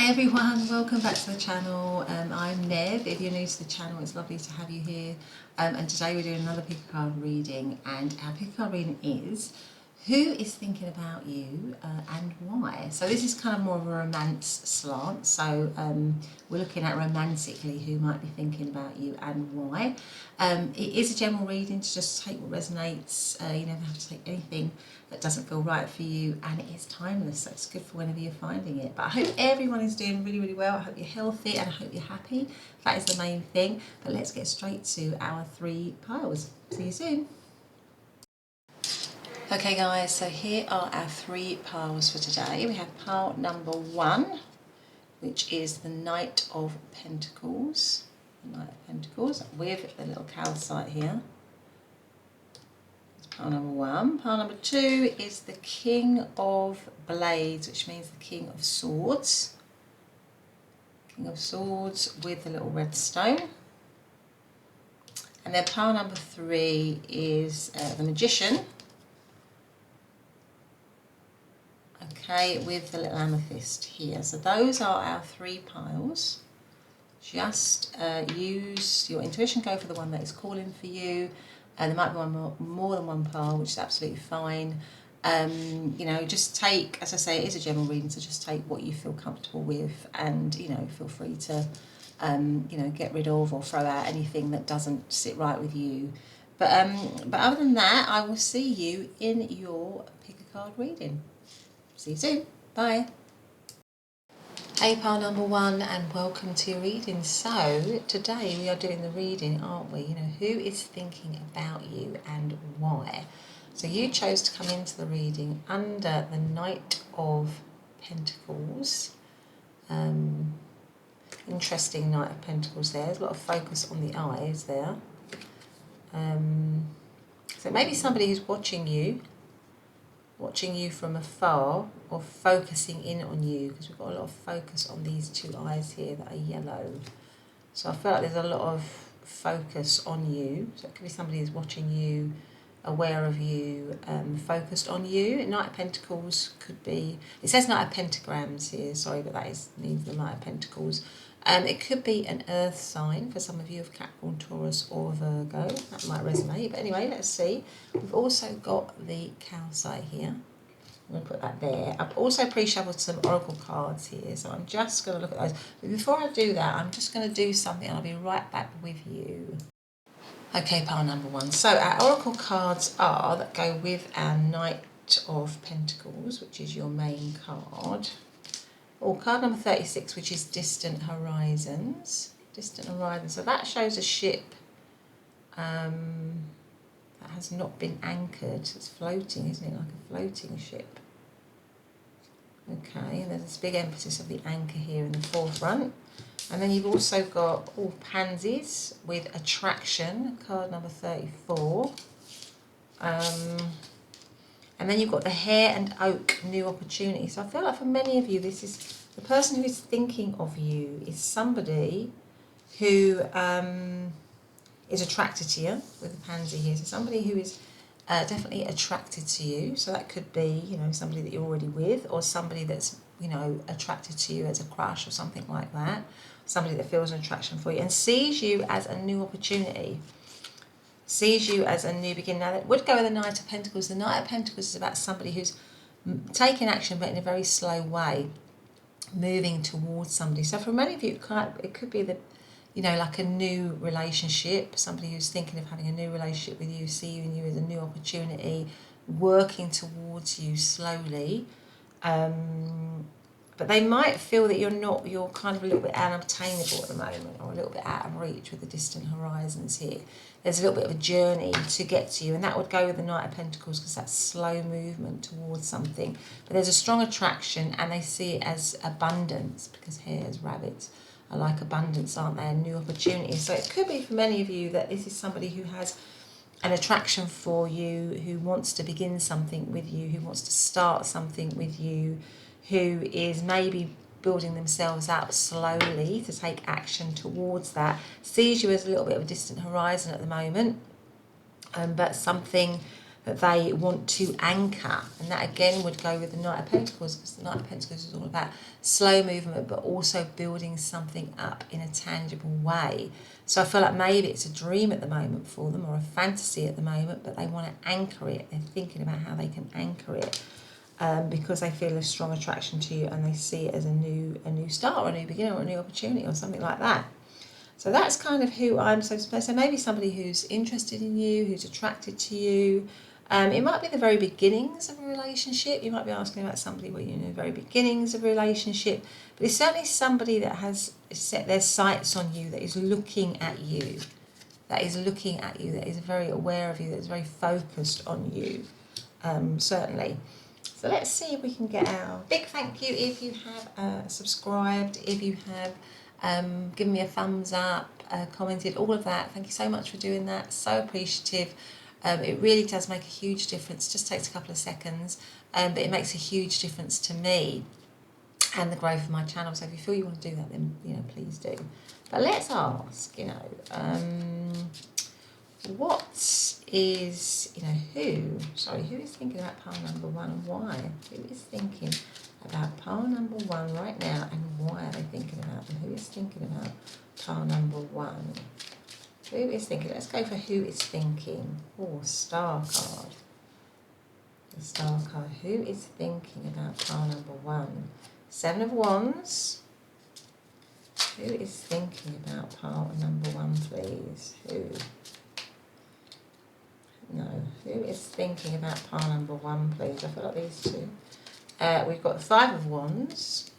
Hi everyone, welcome back to the channel. I'm Nev. If you're new to the channel, it's lovely to have you here. And today we're doing another pick a card reading, and our pick a card reading is who is thinking about you and why. So this is kind of more of a romance slant. So we're looking at romantically who might be thinking about you and why. It is a general reading, so just take what resonates. You never have to take anything that doesn't feel right for you, and it is timeless, so it's good for whenever you're finding it. But I hope everyone is doing really, really well. I hope you're healthy and I hope you're happy. That is the main thing. But let's get straight to our three piles. See you soon. Okay guys, so here are our three piles for today. We have pile number one, which is the Knight of Pentacles. The Knight of Pentacles with the little calcite here. That's pile number one. Pile number two is the King of Blades, which means the King of Swords. King of Swords with the little red stone. And then pile number three is the Magician. Okay, with the little amethyst here. So those are our three piles. Just use your intuition, go for the one that is calling for you. And there might be more than one pile, which is absolutely fine. You know, just take, as I say, it is a general reading, so just take what you feel comfortable with, and you know, feel free to you know, get rid of or throw out anything that doesn't sit right with you. But other than that, I will see you in your pick a card reading. See you soon. Bye. Hey, pile number one, and welcome to your reading. So today we are doing the reading, aren't we? You know, who is thinking about you and why? So you chose to come into the reading under the Knight of Pentacles. Interesting Knight of Pentacles there. There's a lot of focus on the eyes there. So maybe somebody who's watching you from afar, or focusing in on you, because we've got a lot of focus on these two eyes here that are yellow. So I feel like there's a lot of focus on you. So it could be somebody who's watching you, aware of you, focused on you. Knight of Pentacles could be, it says Knight of Pentagrams here, sorry, but that means the Knight of Pentacles. It could be an earth sign for some of you of Capricorn, Taurus or Virgo. That might resonate. But anyway, let's see. We've also got the calcite here. I'm going to put that there. I've also pre-shuffled some oracle cards here, so I'm just going to look at those. But before I do that, I'm just going to do something, and I'll be right back with you. Okay, pile number one. So our oracle cards are that go with our Knight of Pentacles, which is your main card. Or card number 36, which is Distant Horizons. Distant Horizons. So that shows a ship that has not been anchored. It's floating, isn't it? Like a floating ship. Okay, and there's this big emphasis of the anchor here in the forefront. And then you've also got all pansies with Attraction, card number 34. And then you've got the Hare and Oak, New Opportunity. So I feel like for many of you, this is the person who is thinking of you is somebody who is attracted to you, with the pansy here. So somebody who is definitely attracted to you. So that could be, you know, somebody that you're already with, or somebody that's, you know, attracted to you as a crush or something like that. Somebody that feels an attraction for you and sees you as a new opportunity. Sees you as a new beginning. Now that would go with the Knight of Pentacles. The Knight of Pentacles is about somebody who's taking action, but in a very slow way, moving towards somebody. So for many of you, it could be the, you know, like a new relationship. Somebody who's thinking of having a new relationship with you, seeing you as a new opportunity, working towards you slowly. But they might feel that you're kind of a little bit unobtainable at the moment, or a little bit out of reach with the Distant Horizons here. There's a little bit of a journey to get to you, and that would go with the Knight of Pentacles, because that's slow movement towards something. But there's a strong attraction, and they see it as abundance, because hares, rabbits are like abundance, aren't they? And new opportunities. So it could be for many of you that this is somebody who has an attraction for you, who wants to begin something with you, who wants to start something with you, who is maybe building themselves up slowly to take action towards that, sees you as a little bit of a distant horizon at the moment, but something that they want to anchor. And that again would go with the Knight of Pentacles, because the Knight of Pentacles is all about slow movement, but also building something up in a tangible way. So I feel like maybe it's a dream at the moment for them, or a fantasy at the moment, but they want to anchor it. They're thinking about how they can anchor it, because they feel a strong attraction to you, and they see it as a new start, or a new beginning, or a new opportunity, or something like that. So that's kind of who I'm so maybe somebody who's interested in you, who's attracted to you. It might be the very beginnings of a relationship. You might be asking about somebody where you're in the very beginnings of a relationship. But it's certainly somebody that has set their sights on you, that is looking at you, that is very aware of you, that is very focused on you, certainly. So let's see if we can get our big thank you if you have subscribed, if you have given me a thumbs up, commented, all of that. Thank you so much for doing that. So appreciative. It really does make a huge difference. It just takes a couple of seconds, but it makes a huge difference to me and the growth of my channel. So if you feel you want to do that, then please do. But let's ask, what is, who is thinking about pile number one, and why? Who is thinking about pile number one right now, and why are they thinking about them? Who is thinking about pile number one? Who is thinking? Let's go for who is thinking. Oh, Star card. The Star card. Who is thinking about pile number one? Seven of Wands. Who is thinking about pile number one, please? Who? No. Who is thinking about pile number one, please? I feel like these two. We've got the Five of Wands.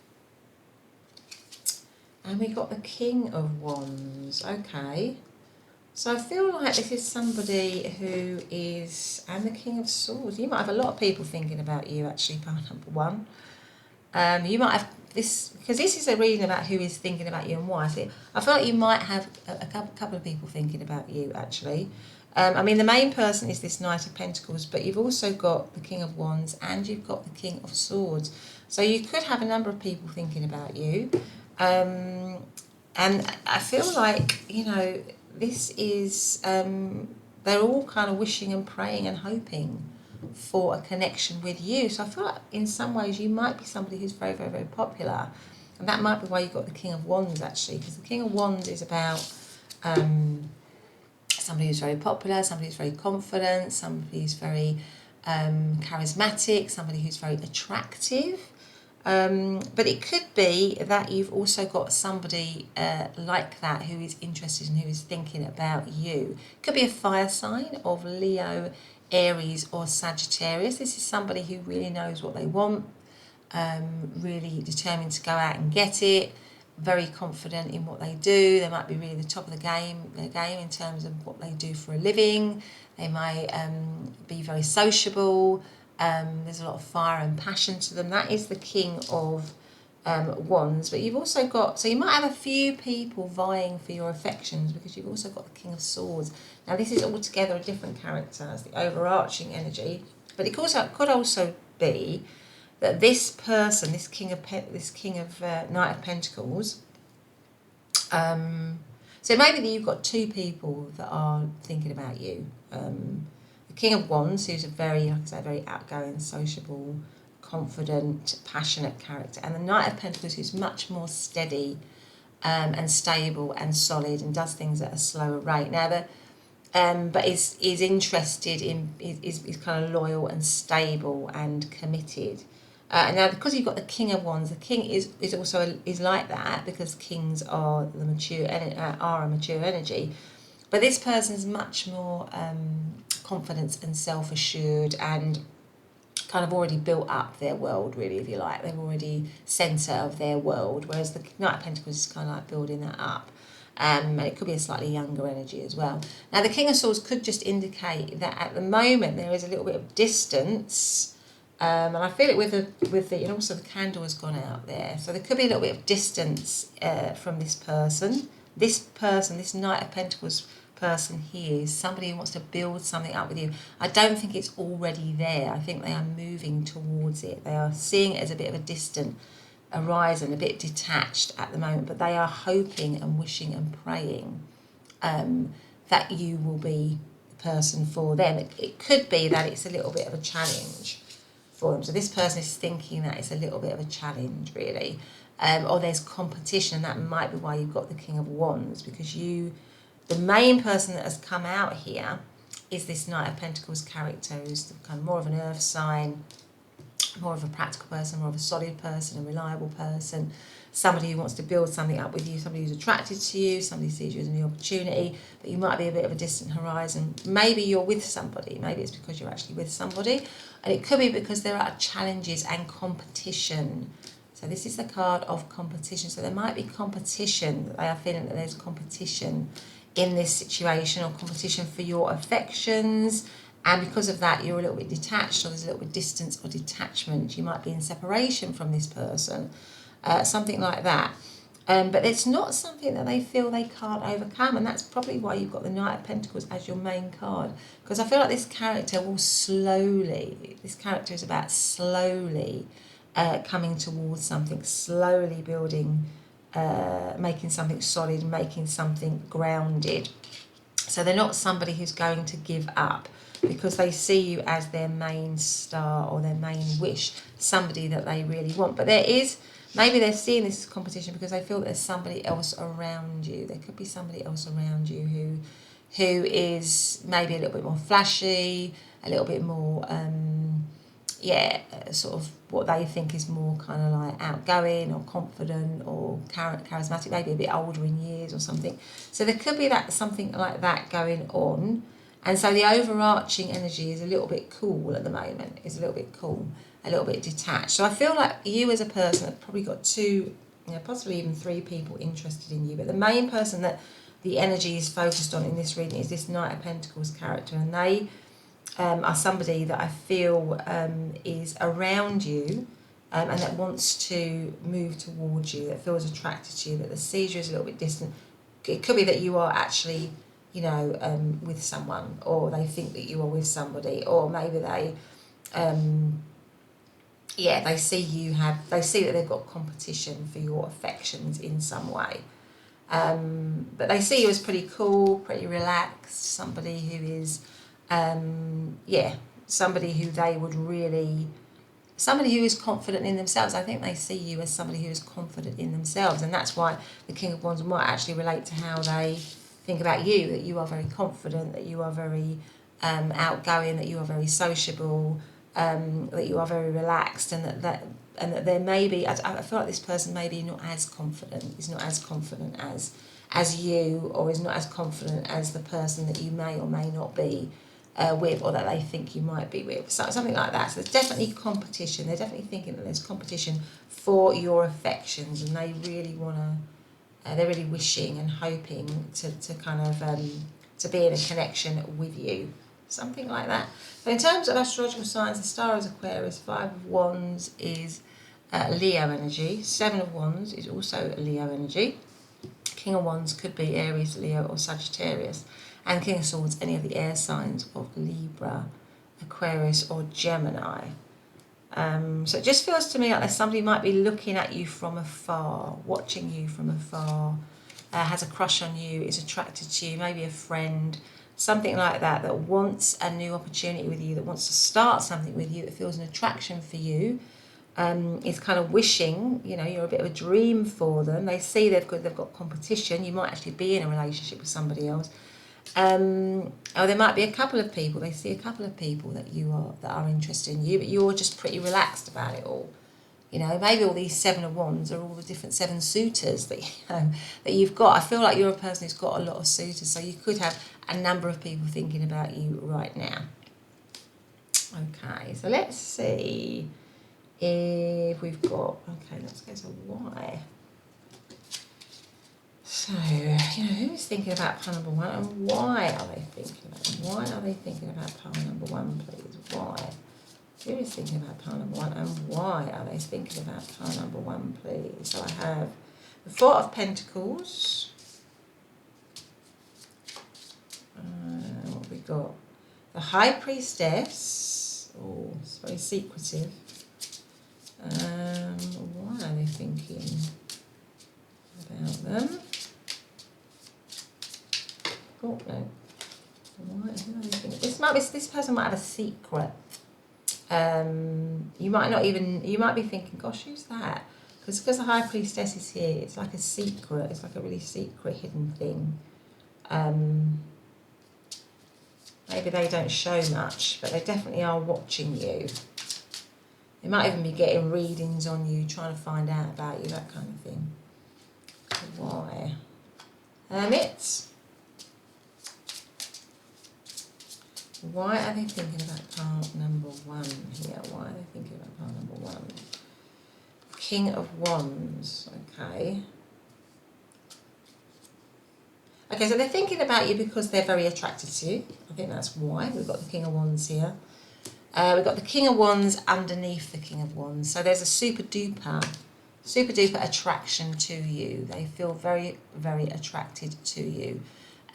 And we've got the King of Wands. Okay. So I feel like this is somebody who is, and the King of Swords. You might have a lot of people thinking about you, actually, pile number one. You might have this, because this is a reading about who is thinking about you and why. So I feel like you might have a couple of people thinking about you, actually. I mean, the main person is this Knight of Pentacles, but you've also got the King of Wands, and you've got the King of Swords. So you could have a number of people thinking about you. And I feel like, this is, they're all kind of wishing and praying and hoping for a connection with you. So I feel like in some ways you might be somebody who's very, very, very popular. And that might be why you've got the King of Wands, actually, because the King of Wands is about somebody who's very popular, somebody who's very confident, somebody who's very charismatic, somebody who's very attractive. But it could be that you've also got somebody like that who is interested and who is thinking about you. It could be a fire sign of Leo, Aries or Sagittarius. This is somebody who really knows what they want, really determined to go out and get it, very confident in what they do. They might be really the top of their game in terms of what they do for a living. They might be very sociable. There's a lot of fire and passion to them. That is the King of Wands. But you've also got, so you might have a few people vying for your affections, because you've also got the King of Swords. Now this is altogether a different character as the overarching energy, but it could also be that this person, this King of Knight of Pentacles. So maybe that you've got two people that are thinking about you. The King of Wands, who's a very, like I say, very outgoing, sociable, confident, passionate character, and the Knight of Pentacles, who's much more steady and stable and solid, and does things at a slower rate. Now, but is interested in, is kind of loyal and stable and committed. Now, because you've got the King of Wands, the King is also like that, because kings are a mature energy. But this person's much more confident and self-assured, and kind of already built up their world, really, if you like. They're already centre of their world, whereas the Knight of Pentacles is kind of like building that up. And it could be a slightly younger energy as well. Now, the King of Swords could just indicate that at the moment there is a little bit of distance, and I feel it with the, and also the candle has gone out there. So there could be a little bit of distance from this person. This Knight of Pentacles person here is somebody who wants to build something up with you. I don't think it's already there. I think they are moving towards it. They are seeing it as a bit of a distant horizon, a bit detached at the moment, but they are hoping and wishing and praying that you will be the person for them. It could be that it's a little bit of a challenge for them. So this person is thinking that it's a little bit of a challenge, really. Or there's competition, and that might be why you've got the King of Wands, because the main person that has come out here is this Knight of Pentacles character, who's kind of more of an earth sign, more of a practical person, more of a solid person, a reliable person, somebody who wants to build something up with you, somebody who's attracted to you, somebody sees you as a new opportunity, but you might be a bit of a distant horizon. Maybe you're with somebody, maybe it's because you're actually with somebody, and it could be because there are challenges and competition. So this is the card of competition. So there might be competition, that they are feeling that there's competition in this situation, or competition for your affections, and because of that you're a little bit detached, or there's a little bit of distance or detachment. You might be in separation from this person, something like that. But it's not something that they feel they can't overcome, and that's probably why you've got the Knight of Pentacles as your main card, because I feel like this character is about slowly coming towards something, slowly building, making something solid, making something grounded. So they're not somebody who's going to give up, because they see you as their main star or their main wish, somebody that they really want. But maybe they're seeing this competition because they feel that there's somebody else around you. There could be somebody else around you who is maybe a little bit more flashy, a little bit more sort of what they think is more kind of like outgoing or confident or charismatic, maybe a bit older in years or something. So there could be something like that going on. And so the overarching energy is a little bit cool at the moment, is a little bit cool, a little bit detached. So I feel like you as a person have probably got 2, possibly even 3 people interested in you. But the main person that the energy is focused on in this reading is this Knight of Pentacles character. And they are somebody that I feel is around you and that wants to move towards you, that feels attracted to you, that sees you as a little bit distant. It could be that you are actually, with someone, or they think that you are with somebody, or maybe they see that they've got competition for your affections in some way. But they see you as pretty cool, pretty relaxed, somebody who is somebody who they would really, somebody who is confident in themselves. I think they see you as somebody who is confident in themselves, and that's why the King of Wands might actually relate to how they think about you, that you are very confident, that you are very outgoing, that you are very sociable, that you are very relaxed, and that there may be, I feel like this person may be not as confident, is not as confident as you, or is not as confident as the person that you may or may not be with, or that they think you might be with, so something like that. So there's definitely competition. They're definitely thinking that there's competition for your affections, and they really want to, they're really wishing and hoping to kind of to be in a connection with you, something like that. So in terms of astrological signs, the star is Aquarius, 5 of Wands is Leo energy, 7 of Wands is also Leo energy, King of Wands could be Aries, Leo or Sagittarius, and King of Swords, any of the air signs of Libra, Aquarius or Gemini. So it just feels to me like there's somebody might be looking at you from afar, watching you from afar, has a crush on you, is attracted to you, maybe a friend, something like that, that wants a new opportunity with you, that wants to start something with you, that feels an attraction for you, is kind of wishing, you're a bit of a dream for them. They see they've got competition. You might actually be in a relationship with somebody else. Or there might be a couple of people. They see a couple of people that are interested in you, but you're just pretty relaxed about it all. Maybe all these 7 of Wands are all the different 7 suitors that you've got. I feel like you're a person who's got a lot of suitors, so you could have a number of people thinking about you right now. Okay, so let's see if we've got, let's go to why. So, who is thinking about pile number 1, and why are they thinking about it? Why are they thinking about pile number 1, please? Why? Who is thinking about pile number 1, and why are they thinking about pile number 1, please? So I have the 4 of Pentacles. What have we got? The High Priestess. Oh, it's very secretive. Why are they thinking about them? Oh, no. Who are they this person might have a secret. You might be thinking, gosh, who's that? Because the High Priestess is here, it's like a secret. It's like a really secret, hidden thing. Maybe they don't show much, but they definitely are watching you. They might even be getting readings on you, trying to find out about you, that kind of thing. Why? Hermits. Why are they thinking about part number 1 here? Why are they thinking about part number 1? King of Wands, okay. Okay, so they're thinking about you because they're very attracted to you. I think that's why. We've got the King of Wands here. We've got the King of Wands underneath the King of Wands. So there's a super duper attraction to you. They feel very, very attracted to you.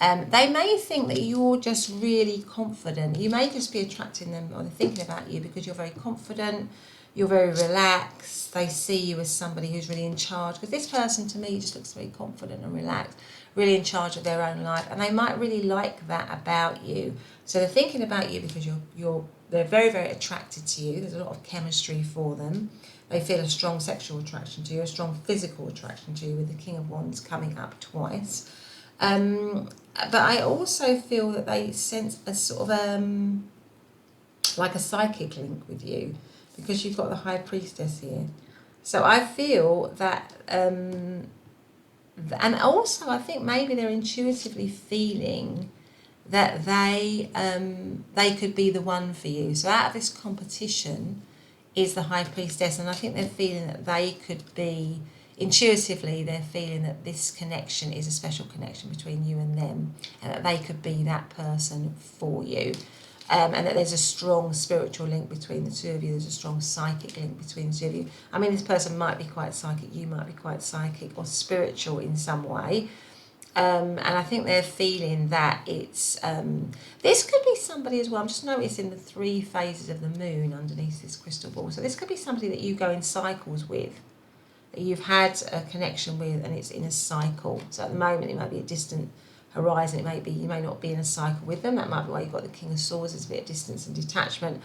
They may think that you're just really confident. You may just be attracting them, or they're thinking about you because you're very confident, you're very relaxed. They see you as somebody who's really in charge. Because this person, to me, just looks very confident and relaxed, really in charge of their own life. And they might really like that about you. So they're thinking about you because they're very, very attracted to you. There's a lot of chemistry for them. They feel a strong sexual attraction to you, a strong physical attraction to you, with the King of Wands coming up twice. But I also feel that they sense a sort of like a psychic link with you, because you've got the High Priestess here. So I feel that, and also I think maybe they're intuitively feeling that they could be the one for you. So out of this competition is the High Priestess, and I think they're feeling that they could be, intuitively they're feeling that this connection is a special connection between you and them, and that they could be that person for you. And that there's a strong spiritual link between the two of you. There's a strong psychic link between the two of you. I mean, this person might be quite psychic, you might be quite psychic or spiritual in some way. And I think they're feeling that it's, this could be somebody as well. I'm just noticing the 3 phases of the moon underneath this crystal ball. So this could be somebody that you go in cycles with, that you've had a connection with, and it's in a cycle. So at the moment, it might be a distant horizon. It may be, you may not be in a cycle with them. That might be why you've got the King of Swords. There's a bit of distance and detachment.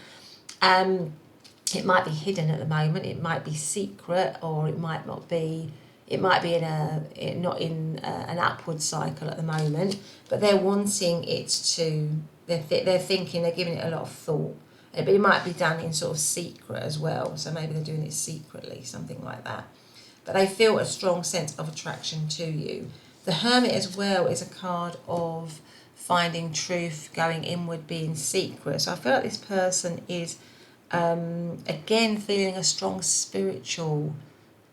It might be hidden at the moment. It might be secret, or it might not be. It might be not in an upward cycle at the moment. But they're wanting it to. They're thinking. They're giving it a lot of thought. But it might be done in sort of secret as well. So maybe they're doing it secretly, something like that. But they feel a strong sense of attraction to you. The Hermit as well is a card of finding truth, going inward, being secret. So I feel like this person is, again, feeling a strong spiritual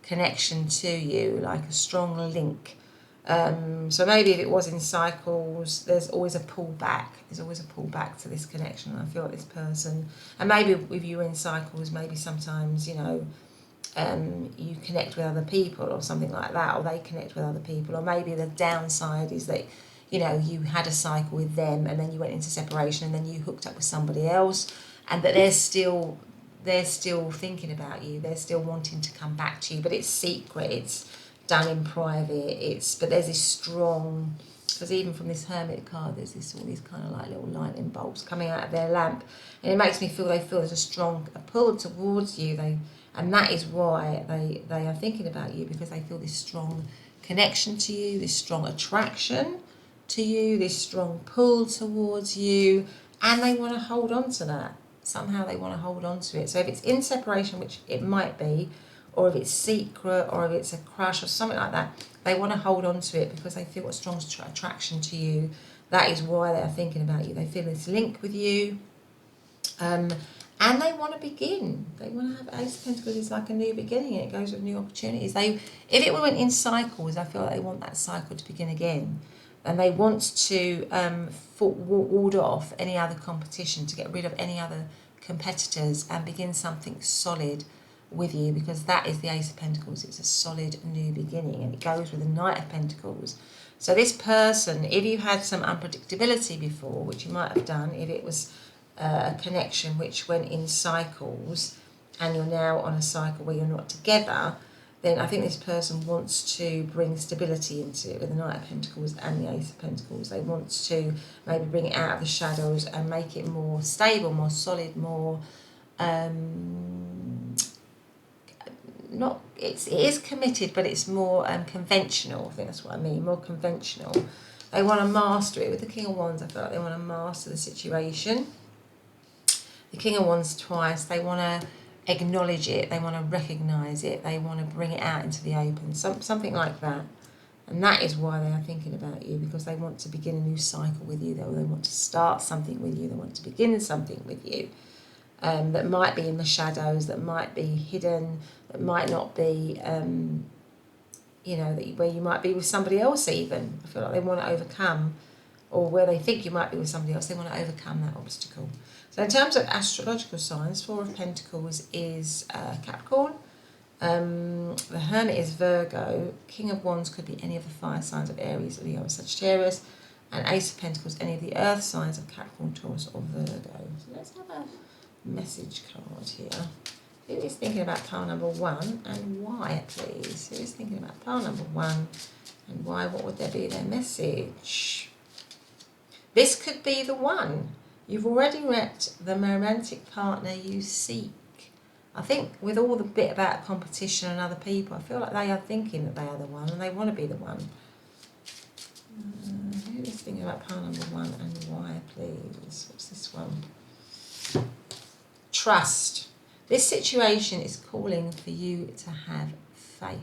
connection to you, like a strong link. So maybe if it was in cycles, there's always a pull back. There's always a pull back to this connection. I feel like this person, and maybe if you're in cycles, maybe sometimes, you know, you connect with other people or something like that, or they connect with other people, or maybe the downside is that, you know, you had a cycle with them and then you went into separation and then you hooked up with somebody else, and that they're still thinking about you, they're still wanting to come back to you, but it's secret, it's done in private, but there's this strong, because even from this Hermit card, there's all these kind of like little lightning bolts coming out of their lamp, and it makes me feel there's a strong pull towards you. And that is why they are thinking about you, because they feel this strong connection to you, this strong attraction to you, this strong pull towards you, and they want to hold on to that. Somehow they want to hold on to it. So if it's in separation, which it might be, or if it's secret, or if it's a crush or something like that, they want to hold on to it because they feel a strong attraction to you. That is why they are thinking about you. They feel this link with you. And they want to begin. They want to have Ace of Pentacles is like a new beginning. It goes with new opportunities. If it went in cycles, I feel like they want that cycle to begin again. And they want to ward off any other competition, to get rid of any other competitors and begin something solid with you, because that is the Ace of Pentacles. It's a solid new beginning, and it goes with the Knight of Pentacles. So this person, if you had some unpredictability before, which you might have done, if it was a connection which went in cycles and you're now on a cycle where you're not together, then I think this person wants to bring stability into it with the Knight of Pentacles and the Ace of Pentacles. They want to maybe bring it out of the shadows and make it more stable, more solid, more not, it is committed, but it's more conventional. I think that's what I mean, more conventional. They want to master it. With the King of Wands, I feel like they want to master the situation. The King of Wands twice, they want to acknowledge it, they want to recognise it, they want to bring it out into the open, something like that. And that is why they are thinking about you, because they want to begin a new cycle with you, they want to start something with you, they want to begin something with you. That might be in the shadows, that might be hidden, that might not be, you know, where you might be with somebody else even. I feel like they want to overcome, or where they think you might be with somebody else, they want to overcome that obstacle. So in terms of astrological signs, Four of Pentacles is Capricorn, the Hermit is Virgo, King of Wands could be any of the fire signs of Aries, Leo, or Sagittarius, and Ace of Pentacles, any of the earth signs of Capricorn, Taurus, or Virgo. So let's have a message card here. Who is thinking about pile number 1 and why, please? Who is thinking about pile number 1 and why? What would there be their message? This could be the one. You've already met the romantic partner you seek. I think with all the bit about competition and other people, I feel like they are thinking that they are the one and they want to be the one. Who is thinking about pile number 1 and why, please? What's this one? Trust. This situation is calling for you to have faith.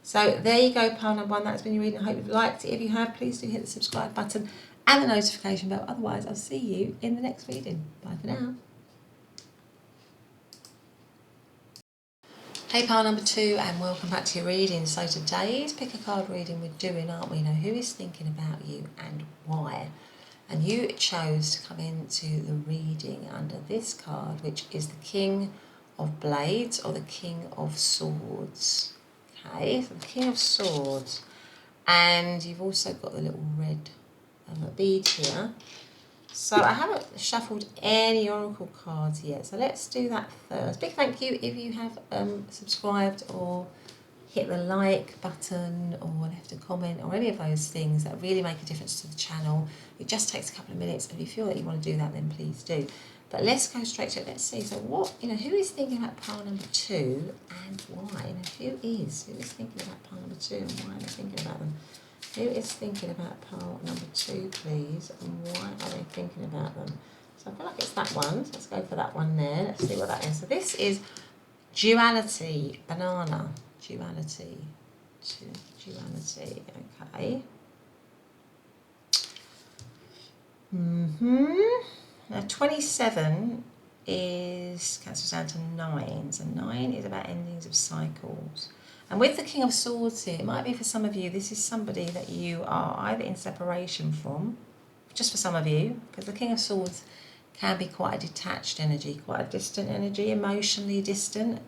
So there you go, pile number 1. That's been your reading. I hope you've liked it. If you have, please do hit the subscribe button and the notification bell. Otherwise, I'll see you in the next reading. Bye for now. Hey, pile number 2, and welcome back to your reading. So today's pick a card reading we're doing, aren't we? Now, who is thinking about you and why? And you chose to come into the reading under this card, which is the King of Blades or the King of Swords. Okay, so the King of Swords. And you've also got the little red bead here. So I haven't shuffled any oracle cards yet, so let's do that first. Big thank you if you have subscribed or hit the like button or left a comment or any of those things that really make a difference to the channel. It just takes a couple of minutes, and if you feel that you want to do that, then please do. But let's go straight to it. Let's see. So what, who is thinking about pile number 2 and why? Who is thinking about pile number 2 and why are they thinking about them? Who is thinking about pile number 2, please, and why are they thinking about them? So I feel like it's that one, so let's go for that one there. Let's see what that is. So this is duality, banana, duality, okay. Now 27 cancels down to 9, so 9 is about endings of cycles. And with the King of Swords here, it might be for some of you, this is somebody that you are either in separation from, just for some of you, because the King of Swords can be quite a detached energy, quite a distant energy, emotionally distant.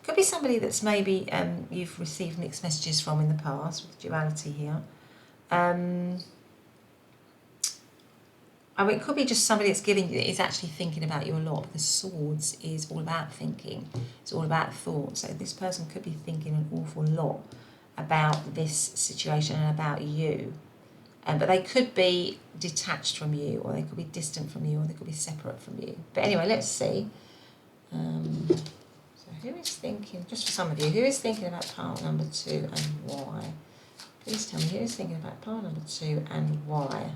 Could be somebody that's maybe you've received mixed messages from in the past, with duality here. It could be just somebody that's is actually thinking about you a lot, because swords is all about thinking. It's all about thought. So this person could be thinking an awful lot about this situation and about you. But they could be detached from you, or they could be distant from you, or they could be separate from you. But anyway, let's see. So who is thinking, just for some of you, who is thinking about pile number 2 and why? Please tell me who is thinking about pile number 2 and why.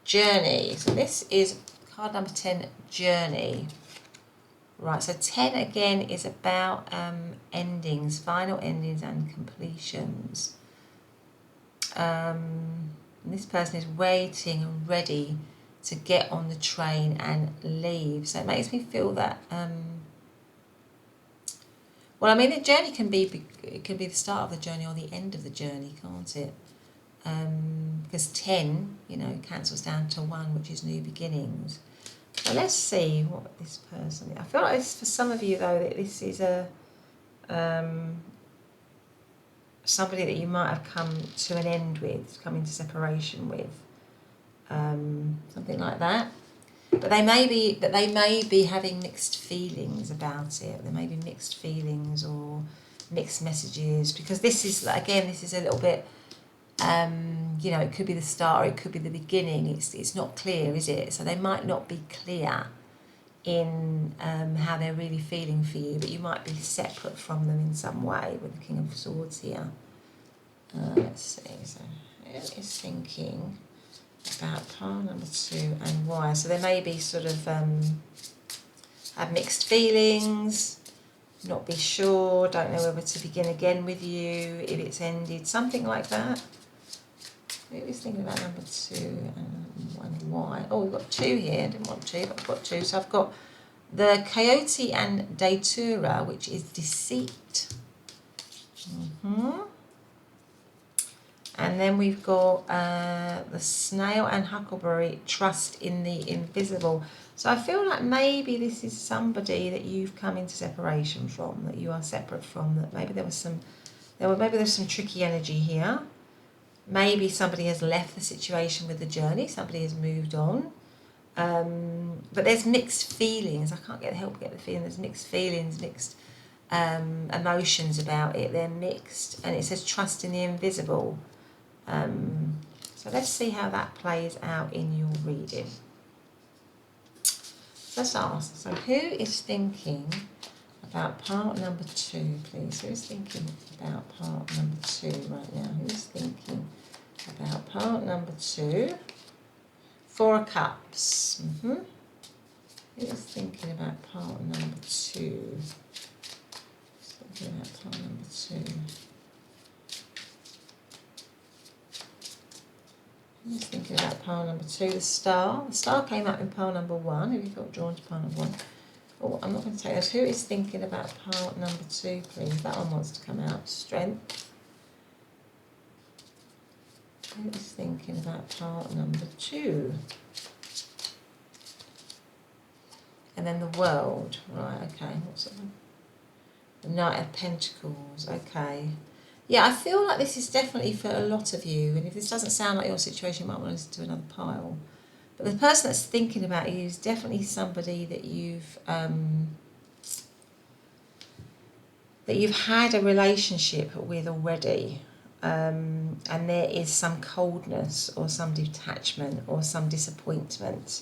Journey. So this is card number 10, Journey. Right, so 10 again is about endings, final endings and completions. And this person is waiting and ready to get on the train and leave. So it makes me feel that, well, I mean, the journey can be the start of the journey or the end of the journey, can't it? Because 10, cancels down to 1, which is new beginnings. So let's see what this person... I feel like this, for some of you, though, that this is somebody that you might have come to an end with, come into separation with, something like that. But they may be having mixed feelings about it. There may be mixed feelings, or mixed messages, because this is, again, this is a little bit, you know, it could be the start or it could be the beginning. It's not clear, is it? So they might not be clear in how they're really feeling for you, but you might be separate from them in some way with the King of Swords here. Let's see, so who is thinking about pile number 2 and why? So they may be sort of have mixed feelings, not be sure, don't know whether to begin again with you, if it's ended, something like that. Who is thinking about number 2 and why? Oh, we've got 2 here. I didn't want 2, but I've got 2. So I've got the Coyote and Datura, which is deceit. And then we've got the Snail and Huckleberry, trust in the invisible. So I feel like maybe this is somebody that you've come into separation from, that you are separate from, that maybe there's some tricky energy here. Maybe somebody has left the situation with the journey, somebody has moved on. But there's mixed feelings. I can't get the feeling. There's mixed feelings, mixed emotions about it. They're mixed. And it says trust in the invisible. So let's see how that plays out in your reading. Let's ask. So who is thinking about part number 2, please? Who is thinking about part number 2 right now? Who is thinking about part number 2? 4 of Cups. Who is thinking about part number 2? Thinking about part number 2. Who's thinking about pile number 2? The Star. The Star came up in pile number 1. Who you felt drawn to pile number 1? Oh, I'm not going to take those. Who is thinking about pile number 2, please? That one wants to come out. Strength. Who is thinking about part number 2? And then the World. Right, okay. What's it? The Knight of Pentacles. Okay. Yeah, I feel like this is definitely for a lot of you. And if this doesn't sound like your situation, you might want to listen to another pile. But the person that's thinking about you is definitely somebody that you've had a relationship with already. And there is some coldness or some detachment or some disappointment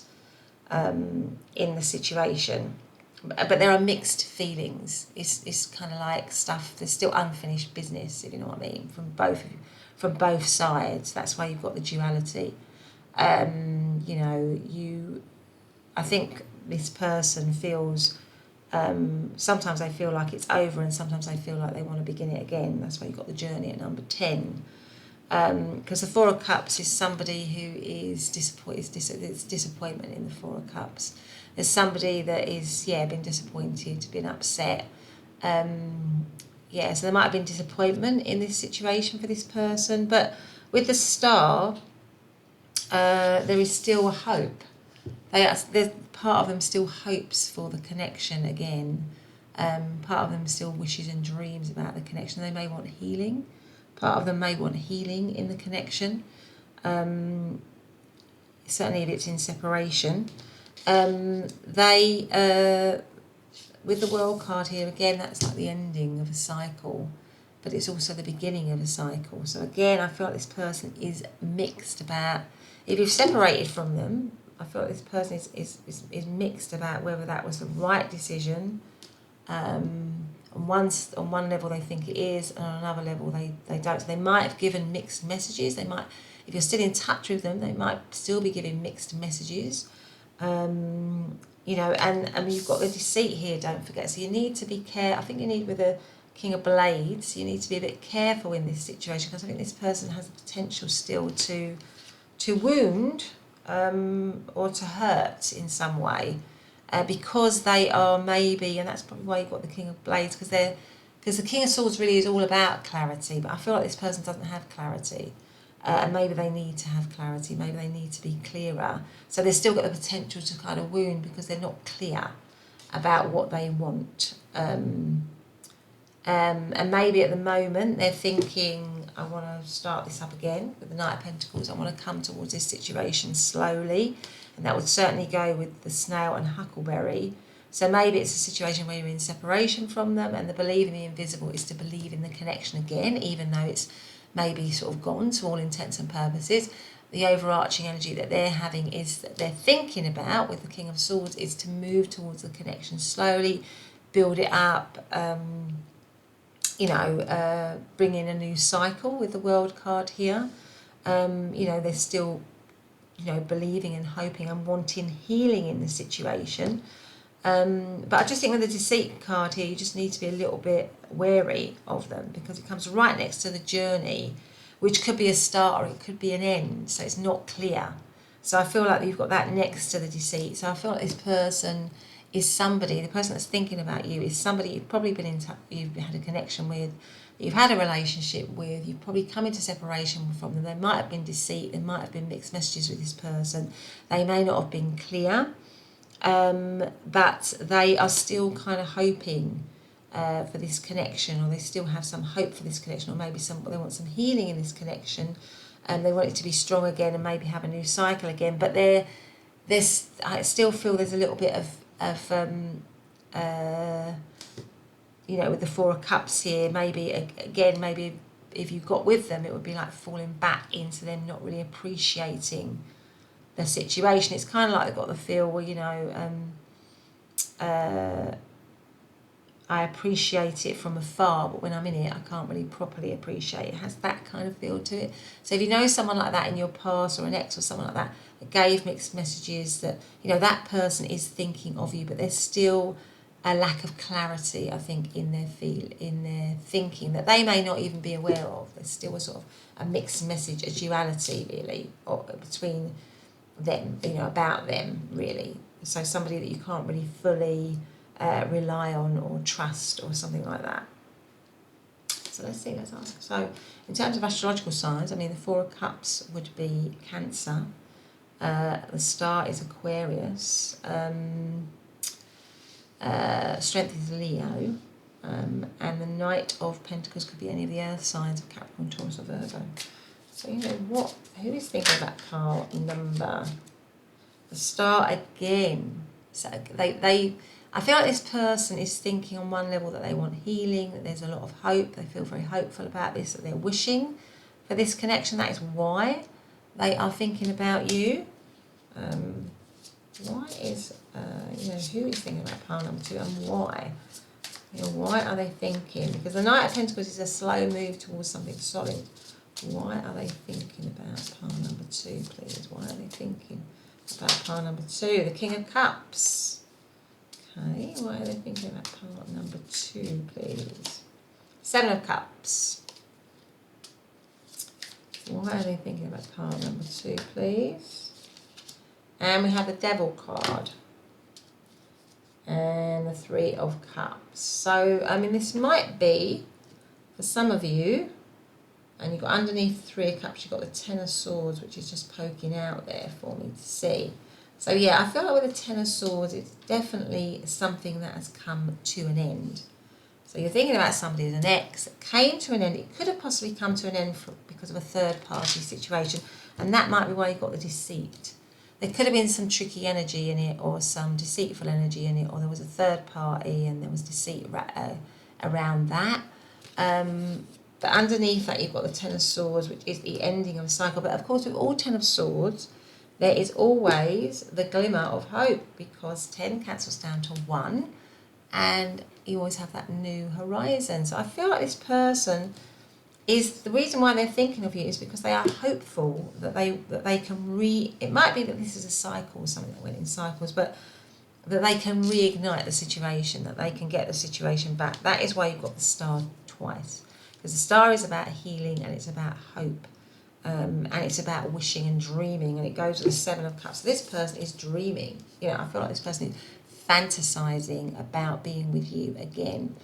in the situation. But there are mixed feelings. It's kind of like stuff, there's still unfinished business, if you know what I mean, from both sides. That's why you've got the duality. You know, I think this person feels, sometimes they feel like it's over and sometimes they feel like they want to begin it again. That's why you've got the journey at number 10. Because the 4 of Cups is somebody who is disappointed. It's disappointment in the 4 of Cups. There's somebody that is, been disappointed, been upset. So there might have been disappointment in this situation for this person. But with the Star, there is still hope. Part of them still hopes for the connection again. Part of them still wishes and dreams about the connection. They may want healing. Part of them may want healing in the connection. Certainly if it's in separation. With the World card here, again, that's like the ending of a cycle, but it's also the beginning of a cycle. So again, I feel like this person is mixed about, if you've separated from them, I feel like this person is mixed about whether that was the right decision. On one level they think it is, and on another level they don't. So they might have given mixed messages. They might, if you're still in touch with them, they might still be giving mixed messages. You know, and you've got the deceit here, don't forget. So you need to be careful. I think you need, with the King of Blades, you need to be a bit careful in this situation, because I think this person has the potential still to wound or to hurt in some way, because they are maybe, and that's probably why you've got the King of Blades, because the King of Swords really is all about clarity, but I feel like this person doesn't have clarity. And maybe they need to have clarity, maybe they need to be clearer. So they've still got the potential to kind of wound because they're not clear about what they want. And maybe at the moment they're thinking, I want to start this up again with the Knight of Pentacles. I want to come towards this situation slowly. And that would certainly go with the Snail and Huckleberry. So maybe it's a situation where you're in separation from them, and the believing the invisible is to believe in the connection again, even though it's maybe sort of gone to all intents and purposes. The overarching energy that they're having is that they're thinking about, with the King of Swords, is to move towards the connection slowly, build it up, bring in a new cycle with the World card here. They're still, believing and hoping and wanting healing in the situation. But I just think with the Deceit card here, you just need to be a little bit wary of them, because it comes right next to the Journey, which could be a start or it could be an end, so it's not clear. So I feel like you've got that next to the Deceit. So I feel like this person is somebody, the person that's thinking about you is somebody you've probably been in touch, you've had a connection with, you've had a relationship with, you've probably come into separation from them. There might have been deceit, there might have been mixed messages with this person. They may not have been clear, but they are still kind of hoping for this connection, or they still have some hope for this connection, or maybe they want some healing in this connection, and they want it to be strong again and maybe have a new cycle again. But I still feel there's a little bit of with the Four of Cups here, maybe if you got with them, it would be like falling back into them not really appreciating the situation. It's kind of like they've got the feel where, I appreciate it from afar, but when I'm in it, I can't really properly appreciate it. It has that kind of feel to it. So if you know someone like that in your past, or an ex or someone like that gave mixed messages, that, that person is thinking of you, but there's still a lack of clarity, I think, in their thinking, that they may not even be aware of. There's still a sort of a mixed message, a duality, really, or between them, about them, really. So somebody that you can't really fully rely on or trust, or something like that. So let's ask. So in terms of astrological signs, the Four of Cups would be Cancer, the Star is Aquarius, Strength is Leo, and the Knight of Pentacles could be any of the earth signs of Capricorn, Taurus or Virgo. So who is thinking of that card number? The Star again. So I feel like this person is thinking on one level that they want healing, that there's a lot of hope, they feel very hopeful about this, that they're wishing for this connection. That is why they are thinking about you. Why is, who is thinking about pile number 2, and why? Why are they thinking? Because the Knight of Pentacles is a slow move towards something solid. Why are they thinking about pile number 2, please? Why are they thinking about pile number 2? The King of Cups. Okay, why are they thinking about part number 2, please? Seven of Cups. Why are they thinking about part number 2, please? And we have the Devil card. And the Three of Cups. So, this might be, for some of you, and you've got underneath the Three of Cups, you've got the Ten of Swords, which is just poking out there for me to see. So yeah, I feel like with the Ten of Swords, it's definitely something that has come to an end. So you're thinking about somebody as an ex that came to an end. It could have possibly come to an end because of a third party situation, and that might be why you've got the deceit. There could have been some tricky energy in it, or some deceitful energy in it, or there was a third party and there was deceit around that. But underneath that, you've got the Ten of Swords, which is the ending of a cycle. But of course, with all Ten of Swords, there is always the glimmer of hope, because 10 cancels down to 1, and you always have that new horizon. So I feel like this person is, the reason why they're thinking of you is because they are hopeful that they can it might be that this is a cycle or something that went in cycles, but that they can reignite the situation, that they can get the situation back. That is why you've got the Star twice, because the Star is about healing and it's about hope. And it's about wishing and dreaming, and it goes with the Seven of Cups. So this person is dreaming. I feel like this person is fantasizing about being with you again.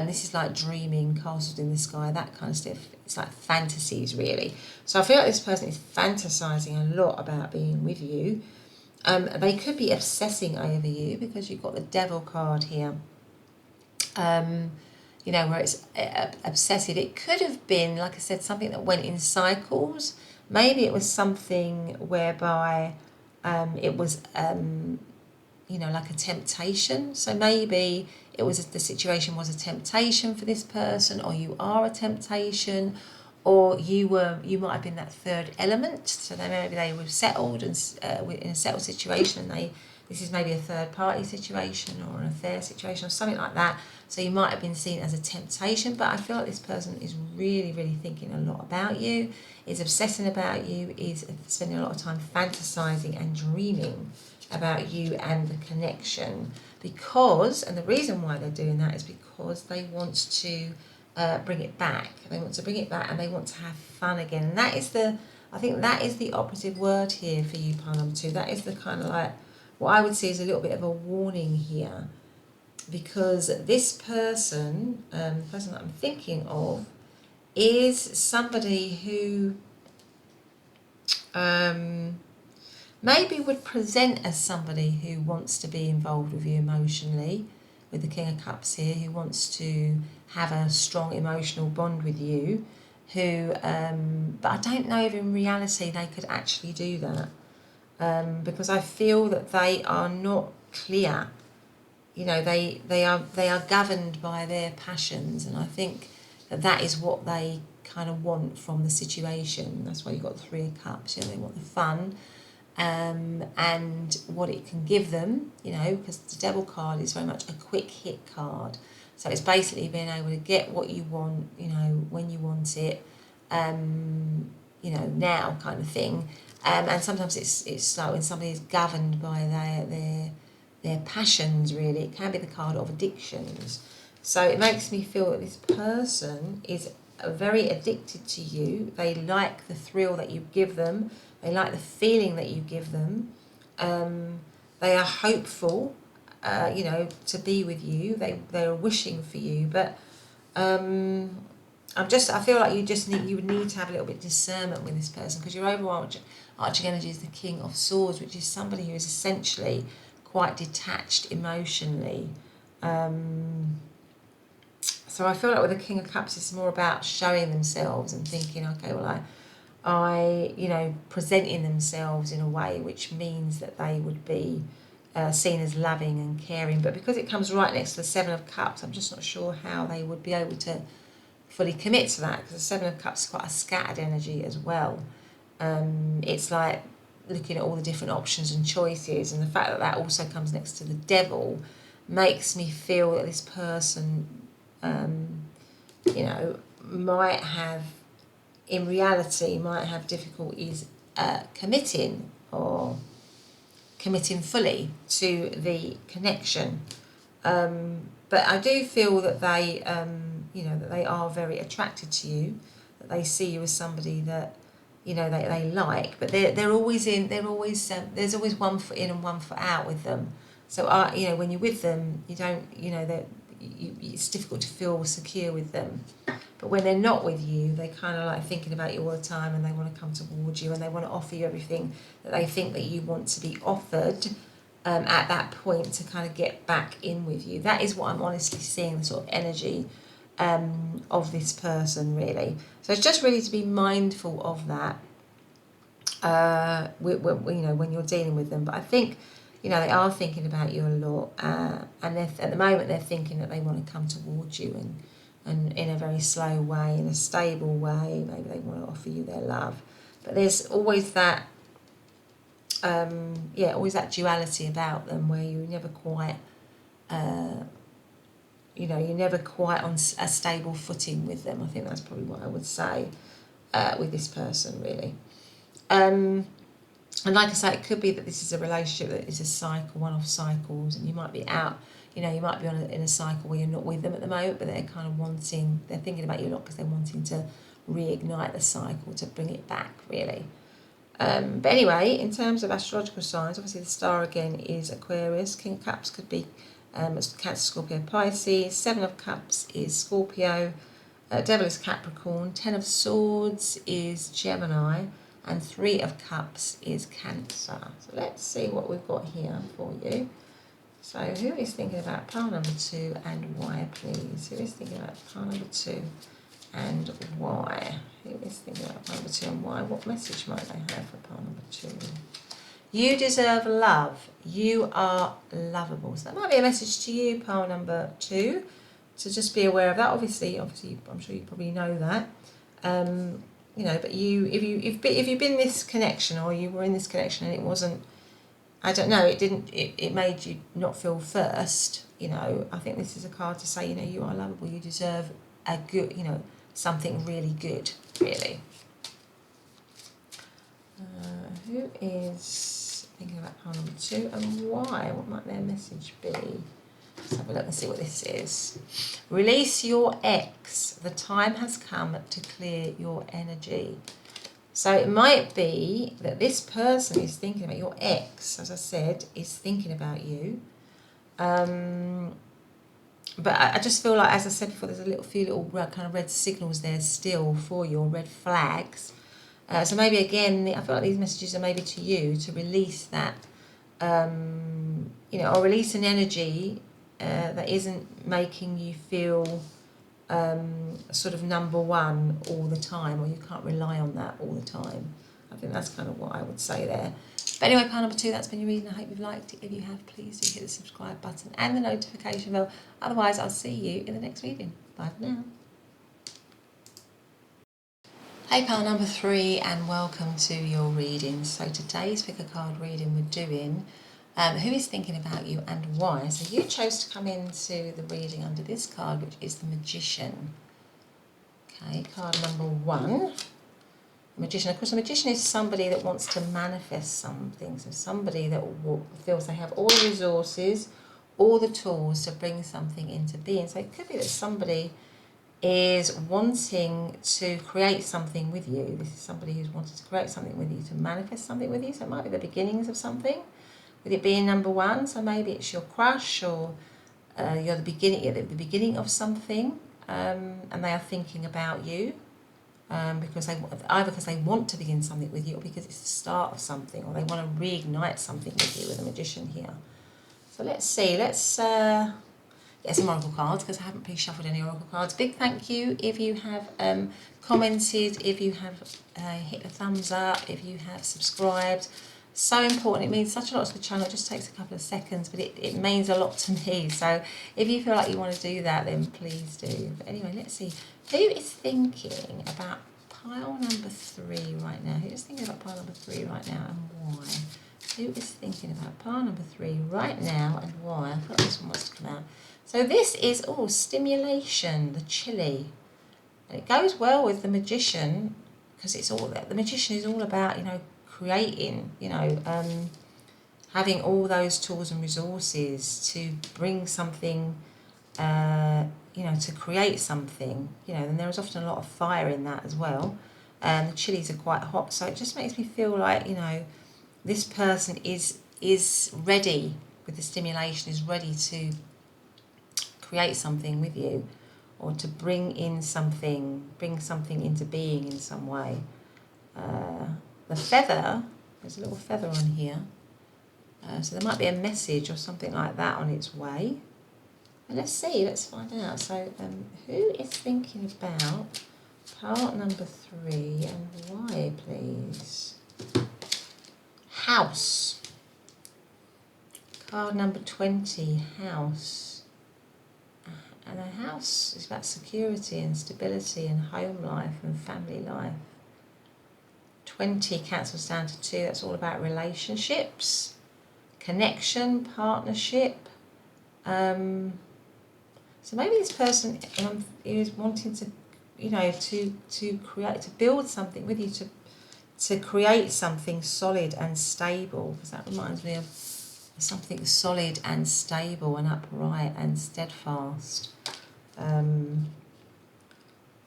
This is like dreaming, castles in the sky, that kind of stuff. It's like fantasies, really. So I feel like this person is fantasizing a lot about being with you. They could be obsessing over you, because you've got the Devil card here. Where it's obsessive. It could have been, like I said, something that went in cycles. Maybe it was something whereby it was you know, like a temptation. So maybe it was the situation was a temptation for this person, or you are a temptation, or you might have been that third element. So maybe they were settled and in a settled situation, and this is maybe a third party situation or an affair situation or something like that. So you might have been seen as a temptation, but I feel like this person is really, really thinking a lot about you, is obsessing about you, is spending a lot of time fantasizing and dreaming about you and the connection. Because, and the reason why they're doing that is because they want to bring it back. They want to bring it back and they want to have fun again. And that is I think that is the operative word here for you, pile number 2. That is the kind of like, what I would see is a little bit of a warning here, because this person, the person that I'm thinking of, is somebody who maybe would present as somebody who wants to be involved with you emotionally, with the King of Cups here, who wants to have a strong emotional bond with you, who, but I don't know if in reality they could actually do that. Because I feel that they are not clear. You know, they are governed by their passions, and I think that is what they kind of want from the situation. That's why you've got the 3 of Cups. You know, they want the fun, and what it can give them. You know, because the Devil card is very much a quick hit card. So it's basically being able to get what you want. You know, when you want it. You know, now kind of thing. And sometimes it's like when somebody is governed by their passions, really. It can be the card of addictions. So it makes me feel that this person is very addicted to you. They like the thrill that you give them. They like the feeling that you give them. They are hopeful, you know, to be with you. They're wishing for you. But I feel like you would need to have a little bit of discernment with this person, because your overarching energy is the King of Swords, which is somebody who is essentially quite detached emotionally. So I feel like with the King of Cups, it's more about showing themselves and thinking, okay, well, I you know, presenting themselves in a way which means that they would be seen as loving and caring. But because it comes right next to the 7 of Cups, I'm just not sure how they would be able to fully commit to that, because the 7 of Cups is quite a scattered energy as well. It's like looking at all the different options and choices, and the fact that that also comes next to the Devil makes me feel that this person, you know, might have, in reality, might have difficulties committing fully to the connection. But I do feel that they, you know, that they are very attracted to you, that they see you as somebody that, you know, they like, but there's always one foot in and one foot out with them. So you know, when you're with them, you don't, you know, that it's difficult to feel secure with them. But when they're not with you, they kind of like thinking about you all the time, and they want to come towards you, and they want to offer you everything that they think that you want to be offered at that point, to kind of get back in with you. That is what I'm honestly seeing, the sort of energy of this person, really. So it's just really to be mindful of that, you know, when you're dealing with them. But I think, you know, they are thinking about you a lot, and at the moment they're thinking that they want to come towards you, and in a very slow way, in a stable way. Maybe they want to offer you their love, but there's always that, always that duality about them, where you never quite, you know, you're never quite on a stable footing with them. I think that's probably what I would say with this person, really. And like I say, it could be that this is a relationship that is a cycle, one-off cycles, and you might be out, you know, you might be in a cycle where you're not with them at the moment, but they're kind of they're thinking about you a lot, because they're wanting to reignite the cycle, to bring it back, really. But anyway, in terms of astrological signs, obviously the star again is Aquarius. King of Cups could be Cancer, Scorpio, Pisces. 7 of Cups is Scorpio. Devil is Capricorn. 10 of Swords is Gemini. And 3 of Cups is Cancer. So let's see what we've got here for you. So who is thinking about pile number 2 and why, please? Who is thinking about pile number 2 and why? Who is thinking about pile number 2 and why? What message might they have for pile number 2? You deserve love. You are lovable. So that might be a message to you, pile number 2. So just be aware of that. Obviously, I'm sure you probably know that. You know, but if you've been in this connection, or you were in this connection and it wasn't, I don't know, it made you not feel first, you know, I think this is a card to say, you know, you are lovable, you deserve a good, you know, something really good, really. Who is thinking about pile number 2 and why? What might their message be? Let's have a look and see what this is. Release your ex. The time has come to clear your energy. So it might be that this person is thinking about your ex, as I said, is thinking about you. But I just feel like, as I said before, there's a few little kind of red signals there still for you, or red flags. So maybe again, I feel like these messages are maybe to you to release that, you know, or release an energy that isn't making you feel sort of number one all the time, or you can't rely on that all the time. I think that's kind of what I would say there. But anyway, pile number 2, that's been your reading. I hope you've liked it. If you have, please do hit the subscribe button and the notification bell. Otherwise, I'll see you in the next reading. Bye for now. Hey, pile number 3, and welcome to your reading. So today's pick a card reading we're doing. Who is thinking about you and why? So you chose to come into the reading under this card, which is the Magician. Okay, card number 1. Magician. Of course, a magician is somebody that wants to manifest something. So somebody that feels they have all the resources, all the tools to bring something into being. So it could be that somebody is wanting to create something with you. This is somebody who's wanted to create something with you, to manifest something with you. So it might be the beginnings of something, with it being number 1. So maybe it's your crush, or you're the beginning of something, and they are thinking about you. Because they want to begin something with you, or because it's the start of something, or they want to reignite something with you, with a Magician here. So let's see, let's get some oracle cards, because I haven't pre-shuffled any oracle cards. Big thank you if you have commented, if you have hit the thumbs up, if you have subscribed. So important. It means such a lot to the channel. It just takes a couple of seconds, but it means a lot to me. So if you feel like you want to do that, then please do. But anyway, let's see. Who is thinking about pile number 3 right now? Who is thinking about pile number 3 right now, and why? Who is thinking about pile number 3 right now, and why? I thought this one must come out. So this is, stimulation, the chili. And it goes well with the Magician, because the Magician is all about, you know, creating, you know, having all those tools and resources to bring something, you know, to create something, you know, and there is often a lot of fire in that as well. And the chilies are quite hot, so it just makes me feel like, you know, this person is ready with the stimulation, is ready to create something with you, or to bring something into being in some way. The feather, there's a little feather on here, so there might be a message or something like that on its way. And let's see, let's find out. So who is thinking about part number 3, and why, please? House. Card number 20, house. And a house is about security and stability and home life and family life. 20 cancels down to 2. That's all about relationships, connection, partnership. So maybe this person is wanting to, you know, to create, to build something with you, to create something solid and stable, because that reminds me of something solid and stable and upright and steadfast.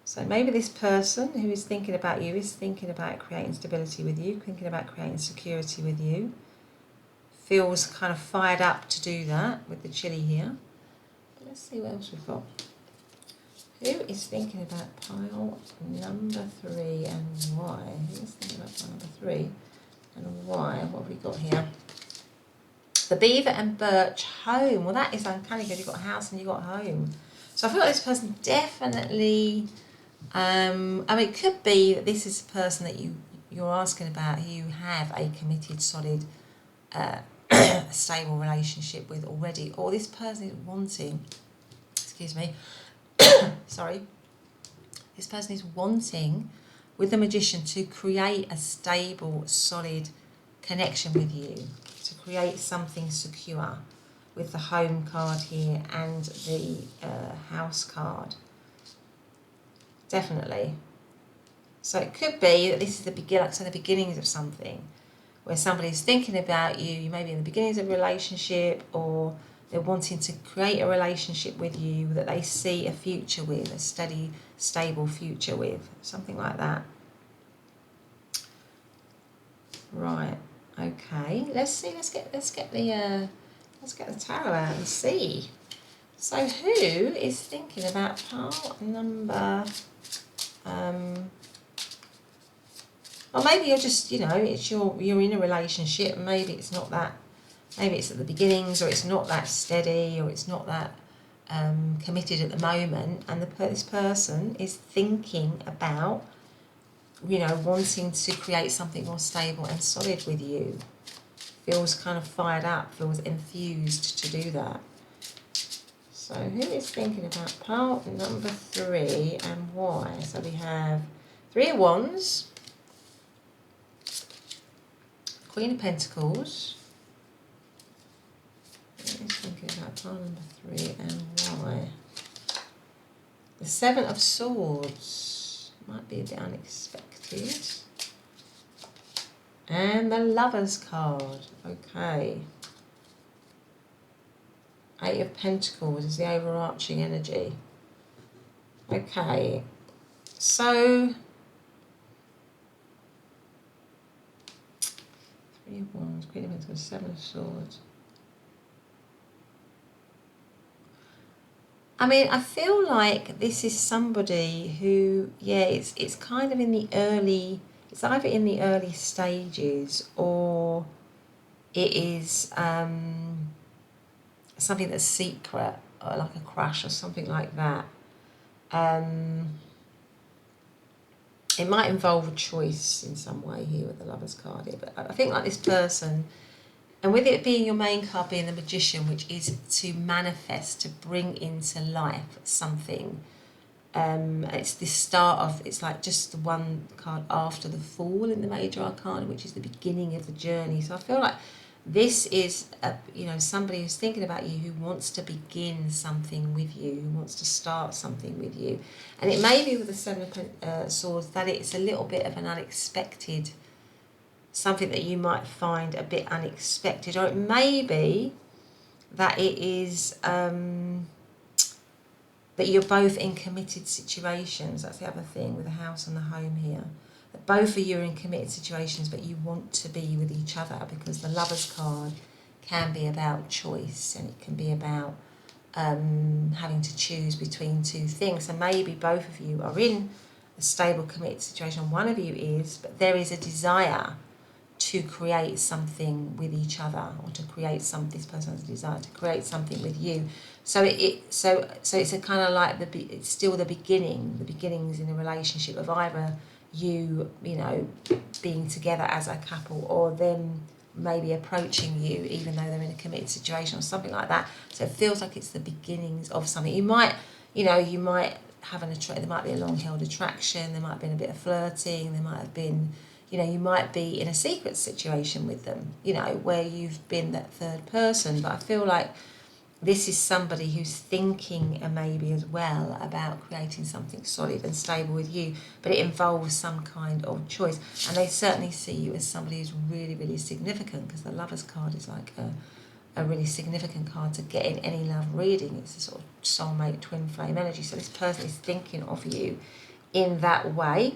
So maybe this person who is thinking about you is thinking about creating stability with you, thinking about creating security with you, feels kind of fired up to do that with the chili here. But let's see what else we've got. Who is thinking about pile number 3 and why? Who is thinking about pile number 3 and why? What have we got here? The beaver and birch, home. Well, that is uncanny, because you've got house and you've got home. So I feel like this person definitely, I mean, it could be that this is a person that you're asking about, who you have a committed, solid a stable relationship with already, or this person is wanting, excuse me, sorry, this person is wanting, with the Magician, to create a stable, solid connection with you, to create something secure, with the Home card here and the House card. Definitely. So it could be that this is the the beginnings of something, where somebody's thinking about you. You may be in the beginnings of a relationship, or they're wanting to create a relationship with you that they see a future with, a steady, stable future with, something like that. Right. Okay. Let's see. Let's get the tarot out and see. So who is thinking about part number? Or maybe you're just, it's you're in a relationship. Maybe it's not that. Maybe it's at the beginnings, or it's not that steady, or it's not that committed at the moment. And this person is thinking about, wanting to create something more stable and solid with you. Feels kind of fired up, feels enthused to do that. So who is thinking about part number 3 and why? So we have 3 of Wands, Queen of Pentacles. Who is thinking about part number 3 and why? The 7 of Swords. Might be a bit unexpected. And the Lovers card. Okay. 8 of Pentacles is the overarching energy. Okay. So 3 of Wands, Queen of Pentacles, 7 of Swords. I mean, I feel like this is somebody who, it's kind of in the early, it's either in the early stages, or it is something that's secret, or like a crush or something like that. It might involve a choice in some way here with the Lovers card here, but I think like this person, and with it being your main card being the Magician, which is to manifest, to bring into life something. It's the start of, it's like just the one card after the Fool in the Major Arcana, which is the beginning of the journey. So I feel like this is, somebody who's thinking about you, who wants to begin something with you, who wants to start something with you. And it may be with the 7 of Swords that it's a little bit of an unexpected, something that you might find a bit unexpected, or it may be that it is that you're both in committed situations. That's the other thing with the House and the Home here. That both of you are in committed situations, but you want to be with each other, because the Lovers card can be about choice, and it can be about having to choose between 2 things. So maybe both of you are in a stable, committed situation. One of you is, but there is a desire to create something with each other, or to create this person has a desire to create something with you. So it's a kind of like it's still the beginnings in a relationship of either you being together as a couple, or them maybe approaching you even though they're in a committed situation or something like that. So it feels like it's the beginnings of something. You might have there might be a long-held attraction, there might have been a bit of flirting, there might have been, you might be in a secret situation with them, where you've been that third person. But I feel like this is somebody who's thinking maybe as well about creating something solid and stable with you, but it involves some kind of choice. And they certainly see you as somebody who's really, really significant, because the Lovers card is like a really significant card to get in any love reading. It's a sort of soulmate, twin flame energy. So this person is thinking of you in that way.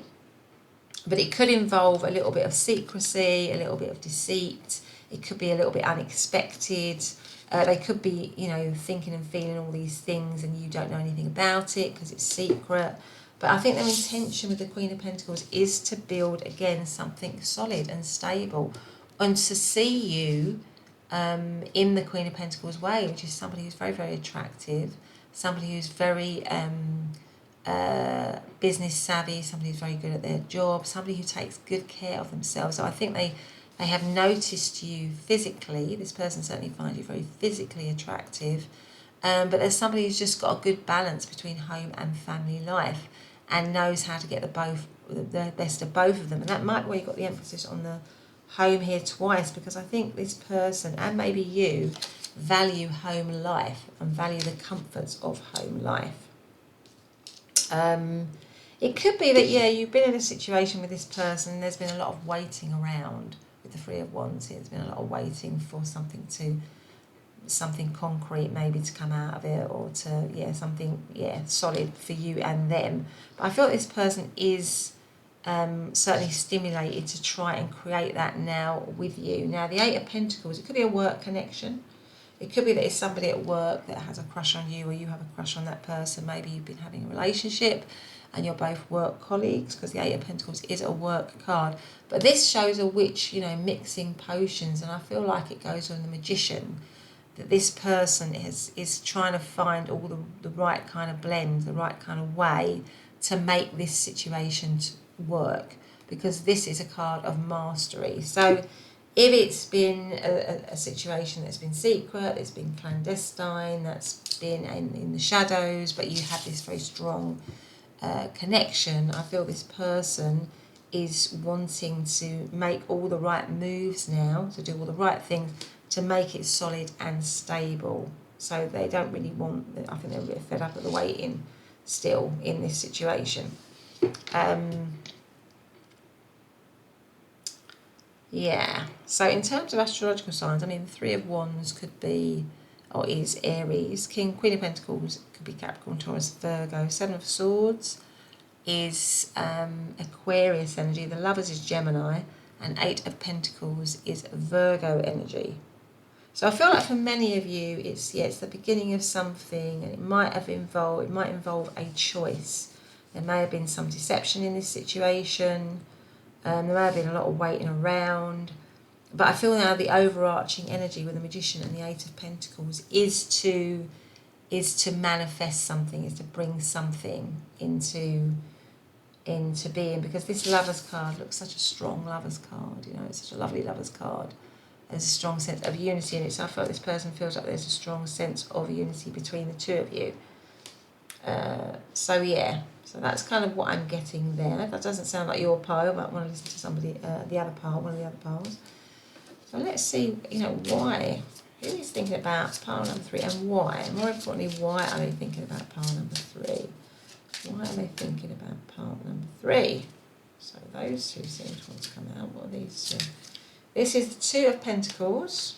But it could involve a little bit of secrecy, a little bit of deceit. It could be a little bit unexpected. They could be, thinking and feeling all these things, and you don't know anything about it because it's secret. But I think their intention with the Queen of Pentacles is to build, again, something solid and stable, and to see you in the Queen of Pentacles way, which is somebody who's very, very attractive, somebody who's very business savvy, somebody who's very good at their job, somebody who takes good care of themselves. So I think they They have noticed you physically. This person certainly finds you very physically attractive. But there's somebody who's just got a good balance between home and family life and knows how to get the best of both of them. And that might be where you got the emphasis on the home here twice, because I think this person, and maybe you, value home life and value the comforts of home life. It could be that, yeah, you've been in a situation with this person and there's been a lot of waiting around with the Three of Wands here. There's been a lot of waiting for something concrete maybe to come out of it, or to, yeah, something, yeah, solid for you and them. But I feel this person is certainly stimulated to try and create that now with you. Now, the Eight of Pentacles, it could be a work connection. It could be that it's somebody at work that has a crush on you, or you have a crush on that person. Maybe you've been having a relationship and you're both work colleagues, because the Eight of Pentacles is a work card. But this shows a witch, you know, mixing potions, and I feel like it goes on the Magician, that this person is trying to find all the right kind of blend, the right kind of way to make this situation work, because this is a card of mastery. So if it's been a situation that's been secret, it's been clandestine, that's been in the shadows, but you have this very strong connection, I feel this person is wanting to make all the right moves now, to do all the right things, to make it solid and stable. So they don't really want, I think they're a bit fed up of the waiting still in this situation. Yeah, so in terms of astrological signs, I mean, the Three of Wands could be, or is Aries. Queen of Pentacles could be Capricorn, Taurus, Virgo. Seven of Swords is Aquarius energy. The Lovers is Gemini. And Eight of Pentacles is Virgo energy. So I feel like for many of you, it's the beginning of something, and it might involve a choice. There may have been some deception in this situation. There may have been a lot of waiting around. But I feel now the overarching energy with the Magician and the Eight of Pentacles is to manifest something, is to bring something into being, because this Lover's card looks such a strong Lover's card, you know, it's such a lovely Lover's card. There's a strong sense of unity in it, so I feel like this person feels like there's a strong sense of unity between the two of you. So yeah, so that's kind of what I'm getting there. That doesn't sound like your pile, but I want to listen to somebody, the other pile, one of the other piles. So let's see, you know, why. Who is thinking about pile number 3, and why? More importantly, why are they thinking about pile number 3? Why are they thinking about pile number 3? So those two seem to want to come out. What are these two? This is the Two of Pentacles.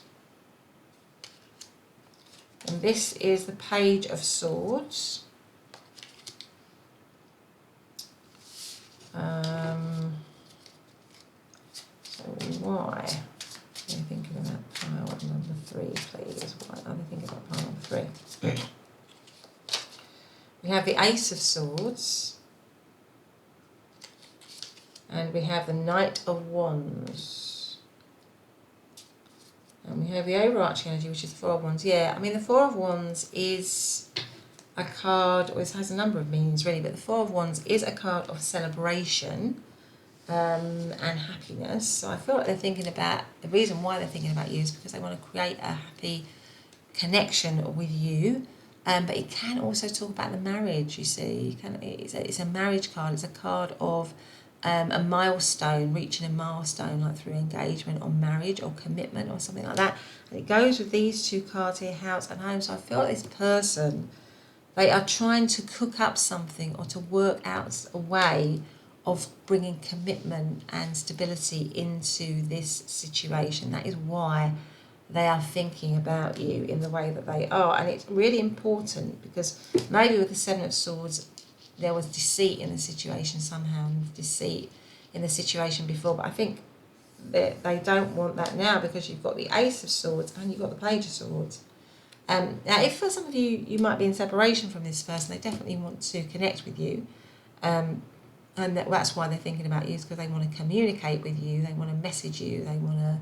And this is the Page of Swords. So why are they thinking about pile number 3, please? Why are they thinking about pile number 3? We have the Ace of Swords. And we have the Knight of Wands. And we have the overarching energy, which is the Four of Wands. Yeah, I mean, the Four of Wands is a card, or it has a number of meanings really, but the Four of Wands is a card of celebration and happiness. So I feel like they're thinking about, the reason why they're thinking about you is because they want to create a happy connection with you. But it can also talk about the marriage, you see. It's a marriage card. It's a card of a milestone, reaching a milestone, like through engagement or marriage or commitment or something like that. And it goes with these two cards here, House and Home. So I feel like this person, they are trying to cook up something or to work out a way of bringing commitment and stability into this situation. That is why they are thinking about you in the way that they are. And it's really important, because maybe with the Seven of Swords, there was deceit in the situation somehow, deceit in the situation before. But I think that they don't want that now, because you've got the Ace of Swords and you've got the Page of Swords. Now, if for some of you, you might be in separation from this person, they definitely want to connect with you. And that's why they're thinking about you, is because they want to communicate with you, they want to message you, they want to,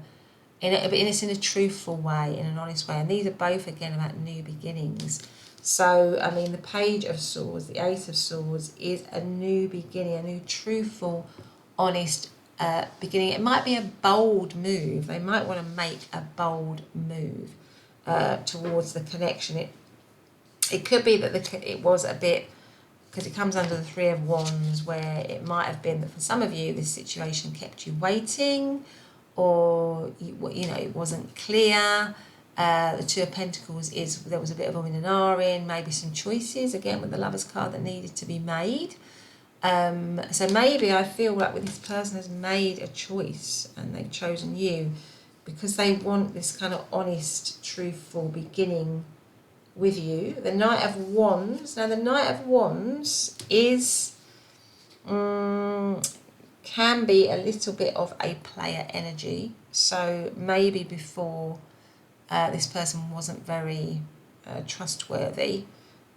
but it's in a truthful way, in an honest way. And these are both, again, about new beginnings. So, I mean, the Page of Swords, the Ace of Swords, is a new beginning, a new truthful, honest beginning. It might be a bold move. They might want to make a bold move towards the connection. It could be that it was a bit, because it comes under the Three of Wands, where it might have been that for some of you this situation kept you waiting, or you know, it wasn't clear. The Two of Pentacles is there was a bit of a and R in, maybe some choices again with the Lovers card that needed to be made. So maybe I feel like this person has made a choice and they've chosen you because they want this kind of honest, truthful beginning with you. The Knight of Wands. Now the Knight of Wands is can be a little bit of a player energy. So maybe before this person wasn't very trustworthy.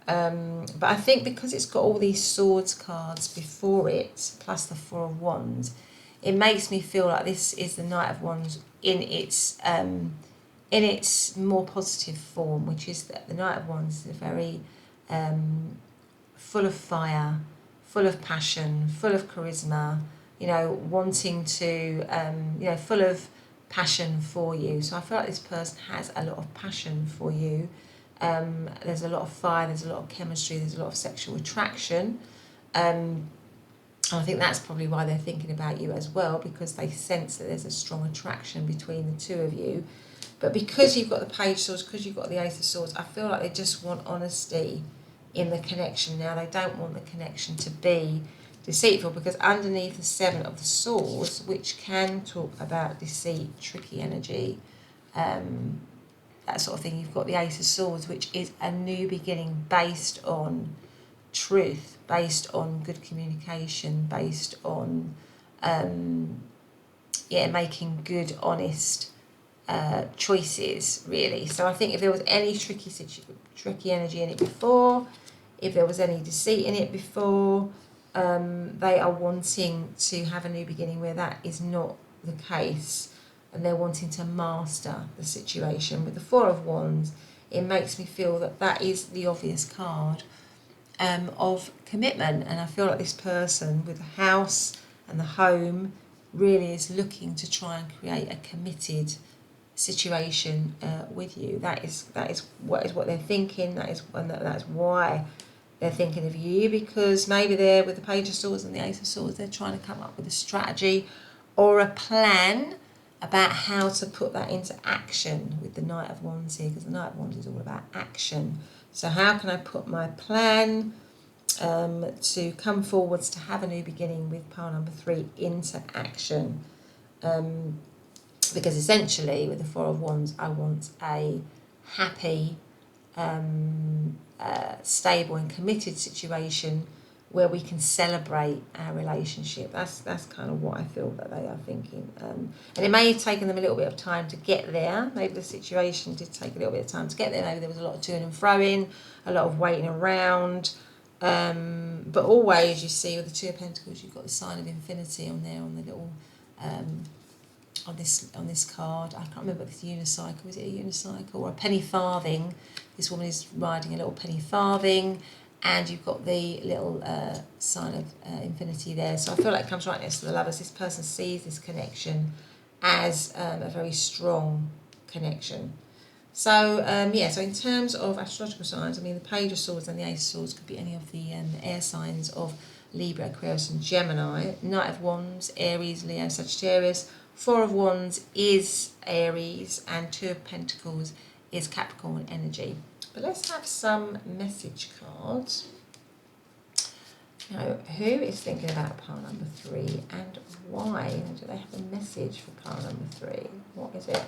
But I think because it's got all these swords cards before it, plus the Four of Wands, it makes me feel like this is the Knight of Wands in its more positive form, which is that the Knight of Wands is a very full of fire, full of passion, full of charisma, you know, wanting to, you know, full of passion for you. So I feel like this person has a lot of passion for you. There's a lot of fire, there's a lot of chemistry, there's a lot of sexual attraction. And I think that's probably why they're thinking about you as well, because they sense that there's a strong attraction between the two of you. But because you've got the Page of Swords, because you've got the Ace of Swords, I feel like they just want honesty in the connection now. They don't want the connection to be deceitful, because underneath the Seven of the Swords, which can talk about deceit, tricky energy, that sort of thing, you've got the Ace of Swords, which is a new beginning based on truth, based on good communication, based on making good, honest choices, really. So I think if there was any tricky energy in it before, if there was any deceit in it before, they are wanting to have a new beginning where that is not the case, and they're wanting to master the situation. With the Four of Wands, it makes me feel that that is the obvious card of commitment, and I feel like this person with the house and the home really is looking to try and create a committed situation with you. That is what they're thinking. That's why they're thinking of you, because maybe they're with the Page of Swords and the Ace of Swords, they're trying to come up with a strategy or a plan about how to put that into action with the Knight of Wands here, because the Knight of Wands is all about action. So how can I put my plan to come forwards to have a new beginning with pile number 3 into action? Because essentially with the Four of Wands, I want a happy, stable and committed situation where we can celebrate our relationship. That's kind of what I feel that they are thinking. And it may have taken them a little bit of time to get there. Maybe the situation did take a little bit of time to get there. Maybe there was a lot of toing and froing, a lot of waiting around. But always, you see, with the Two of Pentacles, you've got the sign of infinity on there, on the little, on this card. I can't remember if it's unicycle. Is it a unicycle or a penny farthing? This woman is riding a little penny farthing, and you've got the little sign of infinity there. So I feel like it comes right next to the Lovers. This person sees this connection as a very strong connection. So, so in terms of astrological signs, I mean, the Page of Swords and the Ace of Swords could be any of the air signs of Libra, Aquarius and Gemini. Knight of Wands, Aries, Leo, Sagittarius. Four of Wands is Aries, and Two of Pentacles is Capricorn energy. But let's have some message cards. Now, who is thinking about pile number 3 and why? Do they have a message for pile number 3? What is it?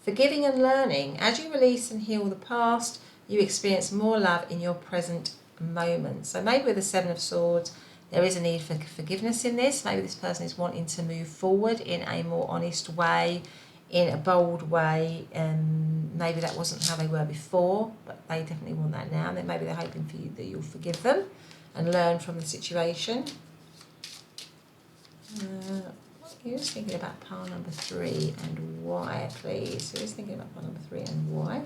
Forgiving and learning. As you release and heal the past, you experience more love in your present moment. So maybe with the Seven of Swords, there is a need for forgiveness in this. Maybe this person is wanting to move forward in a more honest way, in a bold way. Maybe that wasn't how they were before, but they definitely want that now. And then maybe they're hoping for you that you'll forgive them and learn from the situation. Who's thinking about pile number 3 and why, please? Who's thinking about pile number 3 and why?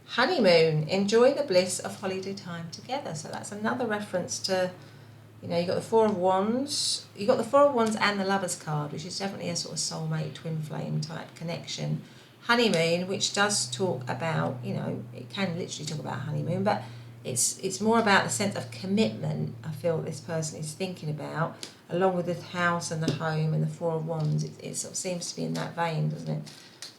Honeymoon. Enjoy the bliss of holiday time together. So that's another reference to You know, you've got the Four of Wands. You've got the Four of Wands and the Lovers card, which is definitely a sort of soulmate, twin flame type connection. Honeymoon, which does talk about, you know, it can literally talk about honeymoon, but it's more about the sense of commitment I feel this person is thinking about, along with the house and the home and the Four of Wands. It sort of seems to be in that vein, doesn't it?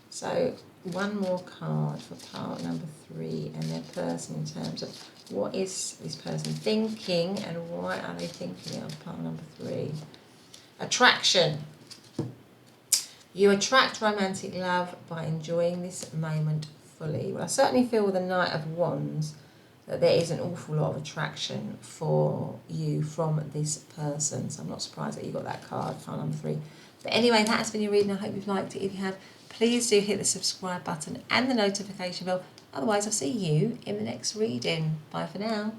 So one more card for part number 3 and their person in terms of what is this person thinking and why are they thinking it of part number 3. Attraction. You attract romantic love by enjoying this moment fully. Well, I certainly feel with the Knight of Wands that there is an awful lot of attraction for you from this person. So I'm not surprised that you got that card, card number 3. But anyway, that has been your reading. I hope you've liked it. If you have, please do hit the subscribe button and the notification bell. Otherwise, I'll see you in the next reading. Bye for now.